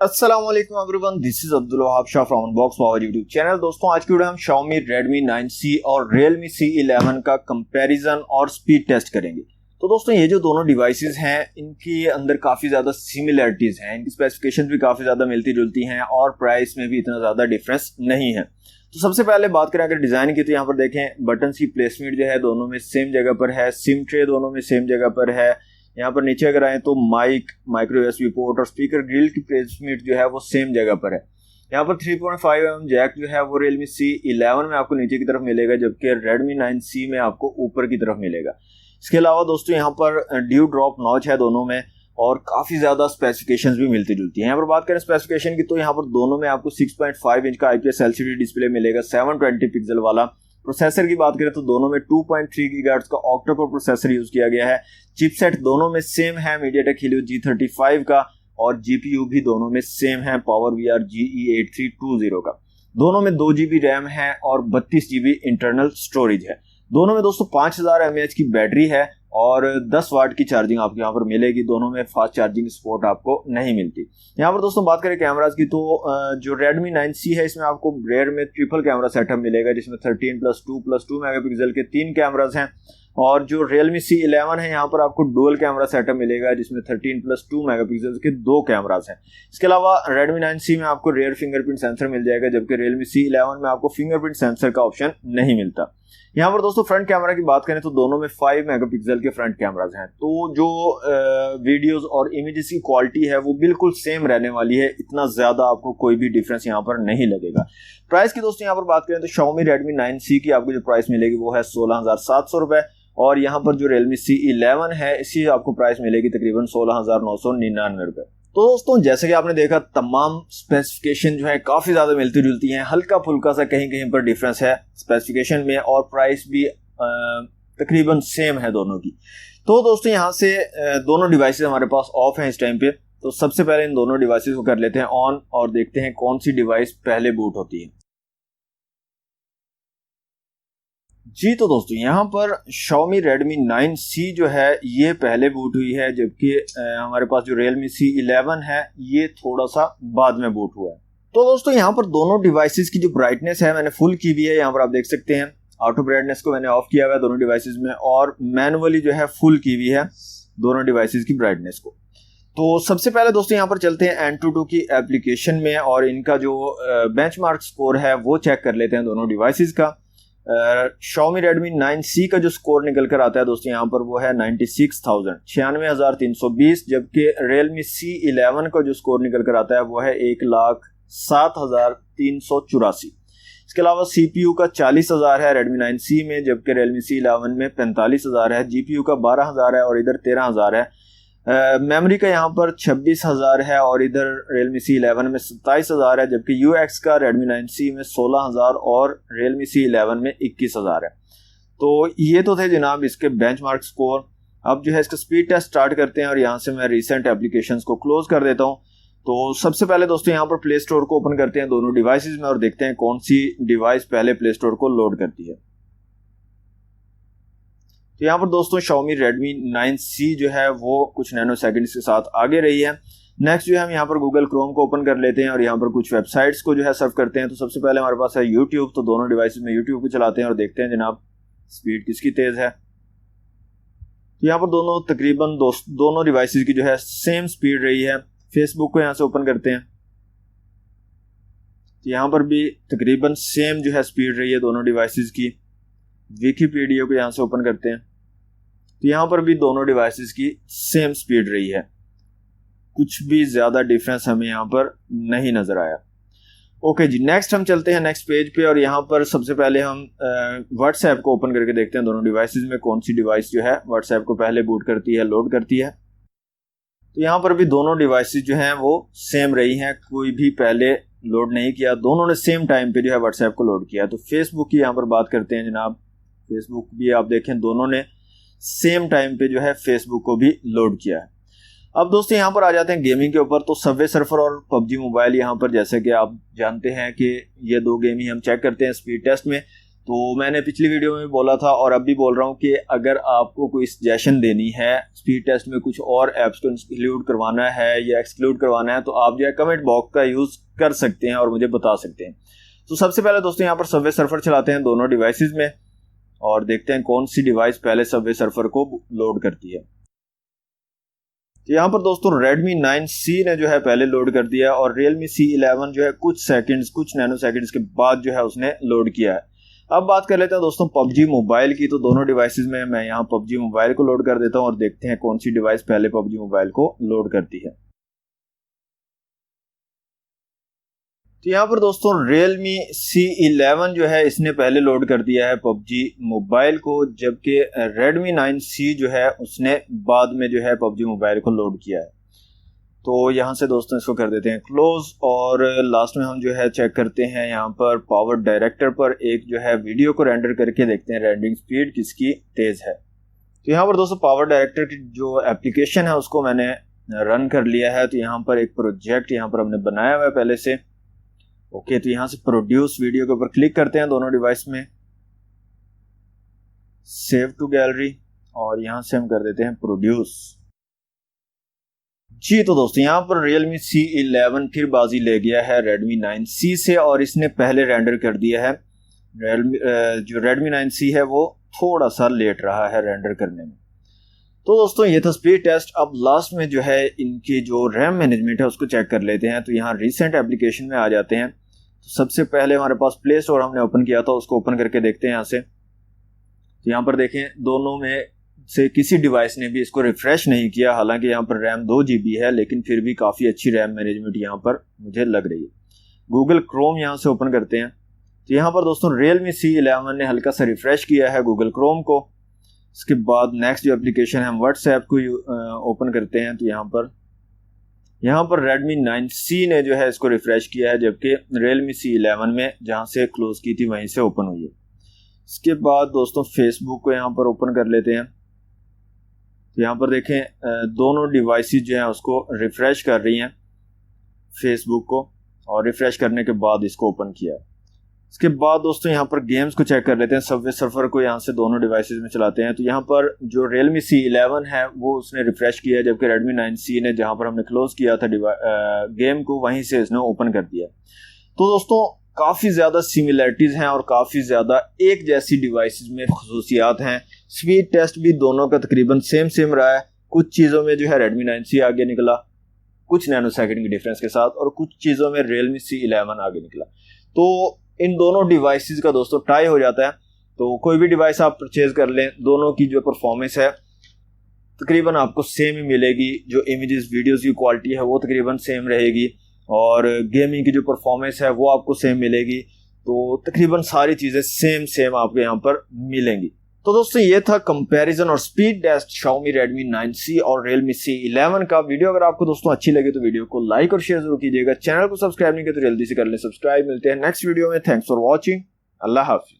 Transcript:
अस्सलाम वालेकुम everyone, this is Abdul Wahab Shah from unbox power YouTube channel. दोस्तों आज की वीडियो हम Xiaomi Redmi 9C और Realme C11 का कंपैरिजन और स्पीड टेस्ट करेंगे। तो दोस्तों ये जो दोनों डिवाइसेस हैं इनके अंदर काफ़ी ज़्यादा सिमिलरिटीज़ हैं, इनकी स्पेसिफिकेशन भी काफ़ी ज़्यादा मिलती जुलती हैं और प्राइस में भी इतना ज़्यादा डिफरेंस नहीं है। तो सबसे पहले बात करें अगर डिज़ाइन की, तो यहाँ पर देखें बटन की प्लेसमेंट जो है दोनों में सेम जगह पर है, सिम ट्रे दोनों में सेम जगह पर है। यहाँ पर नीचे अगर आए तो माइक्रो यूएसबी पोर्ट और स्पीकर ग्रिल की प्लेसमेंट जो है वो सेम जगह पर है। यहाँ पर 3.5mm जैक जो है वो Realme C11 में आपको नीचे की तरफ मिलेगा, जबकि Redmi 9C में आपको ऊपर की तरफ मिलेगा। इसके अलावा दोस्तों यहाँ पर ड्यू ड्रॉप नॉच है दोनों में और काफ़ी ज़्यादा स्पेसिफिकेशंस भी मिलती जुलती हैं। यहाँ पर बात करें स्पेसिफिकेशन की, तो यहाँ पर दोनों में आपको 6.5 इंच का IPS LCD डिस्प्ले मिलेगा 720 पिक्सल वाला। प्रोसेसर की बात करें तो दोनों में 2.3 गीगाहर्ट्ज का ऑक्टा-कोर प्रोसेसर यूज किया गया है। चिपसेट दोनों में सेम है MediaTek Helio G35 का और GPU भी दोनों में सेम है PowerVR GE8320 का। दोनों में 2GB रैम है और 32GB इंटरनल स्टोरेज है। दोनों में दोस्तों 5000 mAh की बैटरी है और 10 वाट की चार्जिंग आपको यहाँ पर मिलेगी। दोनों में फास्ट चार्जिंग सपोर्ट आपको नहीं मिलती। यहाँ पर दोस्तों बात करें कैमराज की, तो जो Redmi 9C है इसमें आपको रेयर में ट्रिपल कैमरा सेटअप मिलेगा, जिसमें 13+2+2 मेगापिक्सल के 3 कैमराज हैं। और जो Realme C11 है यहाँ पर आपको डुअल कैमरा सेटअप मिलेगा, जिसमें 13+2 मेगापिक्सल के 2 कैमराज हैं। इसके अलावा Redmi 9C में आपको रेयर फिंगरप्रिंट सेंसर मिल जाएगा, जबकि Realme C11 में आपको फिंगरप्रिंट सेंसर का ऑप्शन नहीं मिलता। यहाँ पर दोस्तों फ्रंट कैमरा की बात करें तो दोनों में 5 मेगापिक्सल के फ्रंट कैमराज हैं। तो जो वीडियोस और इमेजेस की क्वालिटी है वो बिल्कुल सेम रहने वाली है, इतना ज्यादा आपको कोई भी डिफरेंस यहाँ पर नहीं लगेगा। प्राइस की दोस्तों यहाँ पर बात करें तो Xiaomi Redmi 9C की आपको जो प्राइस मिलेगी वो है 16,700 रुपए और यहाँ पर जो Realme C11 है इसी आपको प्राइस मिलेगी तकरीबन 16,999 रुपए। तो दोस्तों जैसे कि आपने देखा तमाम स्पेसिफिकेशन जो है काफ़ी ज़्यादा मिलती जुलती हैं, हल्का फुल्का सा कहीं कहीं पर डिफरेंस है स्पेसिफिकेशन में और प्राइस भी तकरीबन सेम है दोनों की। तो दोस्तों यहाँ से दोनों डिवाइसेस हमारे पास ऑफ हैं इस टाइम पे। तो सबसे पहले इन दोनों डिवाइसेस को कर लेते हैं ऑन और देखते हैं कौन सी डिवाइस पहले बूट होती है। जी तो दोस्तों यहाँ पर Xiaomi Redmi 9C जो है ये पहले बूट हुई है, जबकि हमारे पास जो Realme C11 है ये थोड़ा सा बाद में बूट हुआ है। तो दोस्तों यहाँ पर दोनों डिवाइसेस की जो ब्राइटनेस है मैंने फुल की हुई है, यहाँ पर आप देख सकते हैं। ऑटो ब्राइटनेस को मैंने ऑफ किया हुआ है दोनों डिवाइसेस में और मैनुअली जो है फुल की हुई है दोनों डिवाइसेस की ब्राइटनेस को। तो सबसे पहले दोस्तों यहाँ पर चलते हैं AnTuTu की एप्लीकेशन में और इनका जो बेंचमार्क स्कोर है वो चेक कर लेते हैं दोनों डिवाइसेस का। Xiaomi Redmi 9C का जो स्कोर निकल कर आता है दोस्तों यहाँ पर वो है 96,320, जबकि Realme C11 का जो स्कोर निकल कर आता है वो है 1,07,384। इसके अलावा CPU का 40,000 है Redmi 9C में, जबकि Realme C11 में 45,000 है। GPU का 12,000 है और इधर 13,000 है। मेमोरी का यहाँ पर 26,000 है और इधर Realme C11 में 27,000 है, जबकि UX का Redmi 9C में 16,000 और Realme C11 में 21,000 है। तो ये तो थे जनाब इसके बेंचमार्क स्कोर। अब जो है इसका स्पीड टेस्ट स्टार्ट करते हैं और यहाँ से मैं रिसेंट एप्लीकेशंस को क्लोज कर देता हूँ। तो सबसे पहले दोस्तों यहाँ पर प्ले स्टोर को ओपन करते हैं दोनों डिवाइसेस में और देखते हैं कौन सी डिवाइस पहले प्ले स्टोर को लोड करती है। तो यहाँ पर दोस्तों Xiaomi Redmi 9C जो है वो कुछ नैनो सेकंड्स के साथ आगे रही है। नेक्स्ट जो है हम यहाँ पर Google Chrome को ओपन कर लेते हैं और यहाँ पर कुछ वेबसाइट्स को जो है सर्व करते हैं। तो सबसे पहले हमारे पास है YouTube, तो दोनों डिवाइसेस में YouTube को चलाते हैं और देखते हैं जनाब स्पीड किसकी तेज़ है। तो यहाँ पर दोनों तकरीबन दोनों डिवाइसेस की जो है सेम स्पीड रही है। फेसबुक को यहाँ से ओपन करते हैं तो यहाँ पर भी तकरीबन सेम जो है स्पीड रही है दोनों डिवाइसेस की। विकिपीडिया को यहाँ से ओपन करते हैं तो यहाँ पर भी दोनों डिवाइसेस की सेम स्पीड रही है, कुछ भी ज़्यादा डिफरेंस हमें यहाँ पर नहीं नज़र आया। ओके जी, नेक्स्ट हम चलते हैं नेक्स्ट पेज पे और यहाँ पर सबसे पहले हम व्हाट्सएप को ओपन करके देखते हैं दोनों डिवाइसेस में कौन सी डिवाइस जो है व्हाट्सएप को पहले बूट करती है, लोड करती है। तो यहाँ पर भी दोनों डिवाइसेस जो हैं वो सेम रही हैं, कोई भी पहले लोड नहीं किया, दोनों ने सेम टाइम पे जो है व्हाट्सएप को लोड किया। तो फेसबुक की यहाँ पर बात करते हैं जनाब। फेसबुक भी आप देखें दोनों ने सेम टाइम पे जो है फेसबुक को भी लोड किया है। अब दोस्तों यहाँ पर आ जाते हैं गेमिंग के ऊपर। तो सबवे सर्फर और PUBG मोबाइल यहाँ पर जैसे कि आप जानते हैं कि ये दो गेम ही हम चेक करते हैं स्पीड टेस्ट में। तो मैंने पिछली वीडियो में भी बोला था और अब भी बोल रहा हूँ कि अगर आपको कोई सजेशन देनी है, स्पीड टेस्ट में कुछ और ऐप्स को इंक्लूड करवाना है या एक्सक्लूड करवाना है, तो आप जो है कमेंट बॉक्स का यूज़ कर सकते हैं और मुझे बता सकते हैं। तो सबसे पहले दोस्तों यहाँ पर सबवे सर्फर चलाते हैं दोनों डिवाइसेस में और देखते हैं कौन सी डिवाइस पहले सबवे सर्फर को लोड करती है। तो यहाँ पर दोस्तों Redmi 9C ने जो है पहले लोड कर दिया और Realme C11 जो है कुछ नैनो सेकंड्स के बाद जो है उसने लोड किया है। अब बात कर लेते हैं दोस्तों PUBG मोबाइल की। तो दोनों डिवाइसेस में मैं यहाँ PUBG मोबाइल को लोड कर देता हूँ और देखते हैं कौन सी डिवाइस पहले PUBG मोबाइल को लोड करती है। तो यहाँ पर दोस्तों Realme C11 जो है इसने पहले लोड कर दिया है PUBG मोबाइल को, जबकि Redmi 9C जो है उसने बाद में जो है PUBG मोबाइल को लोड किया है। तो यहाँ से दोस्तों इसको कर देते हैं क्लोज और लास्ट में हम जो है चेक करते हैं यहाँ पर पावर डायरेक्टर पर एक जो है वीडियो को रेंडर करके देखते हैं रेंडरिंग स्पीड किसकी तेज है। तो यहाँ पर दोस्तों पावर डायरेक्टर की जो एप्लीकेशन है उसको मैंने रन कर लिया है। तो यहाँ पर एक प्रोजेक्ट यहाँ पर हमने बनाया हुआ है पहले से। ओके, तो यहाँ से प्रोड्यूस वीडियो के ऊपर क्लिक करते हैं दोनों डिवाइस में, सेव टू गैलरी और यहाँ से हम कर देते हैं प्रोड्यूस। जी तो दोस्तों यहाँ पर Realme C11 फिर बाजी ले गया है Redmi 9C से और इसने पहले रेंडर कर दिया है। जो Redmi 9C है वो थोड़ा सा लेट रहा है रेंडर करने में। तो दोस्तों ये था स्पीड टेस्ट। अब लास्ट में जो है इनकी जो रैम मैनेजमेंट है उसको चेक कर लेते हैं। तो यहाँ रिसेंट एप्लीकेशन में आ जाते हैं। तो सबसे पहले हमारे पास प्ले स्टोर हमने ओपन किया था, उसको ओपन करके देखते हैं यहाँ से। तो यहाँ पर देखें दोनों में से किसी डिवाइस ने भी इसको रिफ्रेश नहीं किया। हालांकि यहाँ पर रैम 2 GB है लेकिन फिर भी काफ़ी अच्छी रैम मैनेजमेंट यहाँ पर मुझे लग रही है। गूगल क्रोम यहाँ से ओपन करते हैं। तो यहाँ पर दोस्तों Realme C11 ने हल्का सा रिफ्रेश किया है गूगल क्रोम को। इसके बाद नेक्स्ट जो एप्लीकेशन है हम व्हाट्सएप को ओपन करते हैं। तो यहाँ पर Redmi 9C ने जो है इसको रिफ्रेश किया है, जबकि Realme C11 में जहाँ से क्लोज की थी वहीं से ओपन हुई है। इसके बाद दोस्तों फेसबुक को यहाँ पर ओपन कर लेते हैं। तो यहाँ पर देखें दोनों डिवाइसेस जो हैं उसको रिफ्रेश कर रही हैं फेसबुक को, और रिफ्रेश करने के बाद इसको ओपन किया है। इसके बाद दोस्तों यहाँ पर गेम्स को चेक कर लेते हैं। सबवे सर्फर को यहाँ से दोनों डिवाइसेस में चलाते हैं। तो यहाँ पर जो Realme C11 है वो उसने रिफ्रेश किया है, जबकि Redmi 9C ने जहाँ पर हमने क्लोज किया था गेम को वहीं से इसने ओपन कर दिया। तो दोस्तों काफ़ी ज़्यादा सिमिलरिटीज़ हैं और काफ़ी ज़्यादा एक जैसी डिवाइसेस में खसूसियात हैं। स्पीड टेस्ट भी दोनों का तकरीबन सेम रहा है। कुछ चीज़ों में जो है Redmi 9C आगे निकला कुछ नैनो सेकंड की डिफरेंस के साथ, और कुछ चीज़ों में Realme C11 आगे निकला। तो इन दोनों डिवाइसेस का दोस्तों टाई हो जाता है। तो कोई भी डिवाइस आप परचेज कर लें, दोनों की जो परफॉर्मेंस है तकरीबन आपको सेम ही मिलेगी। जो इमेजेस वीडियोस की क्वालिटी है वो तकरीबन सेम रहेगी और गेमिंग की जो परफॉर्मेंस है वो आपको सेम मिलेगी। तो तकरीबन सारी चीज़ें सेम आपको यहाँ पर मिलेंगी। तो दोस्तों ये था कंपैरिजन और speed test Xiaomi Redmi 9C और Realme C11 का। वीडियो अगर आपको दोस्तों अच्छी लगे तो वीडियो को लाइक और शेयर जरूर कीजिएगा। चैनल को सब्सक्राइब नहीं किया तो जल्दी से कर लें सब्सक्राइब। मिलते हैं नेक्स्ट वीडियो में। Thanks for watching. Allah Hafiz.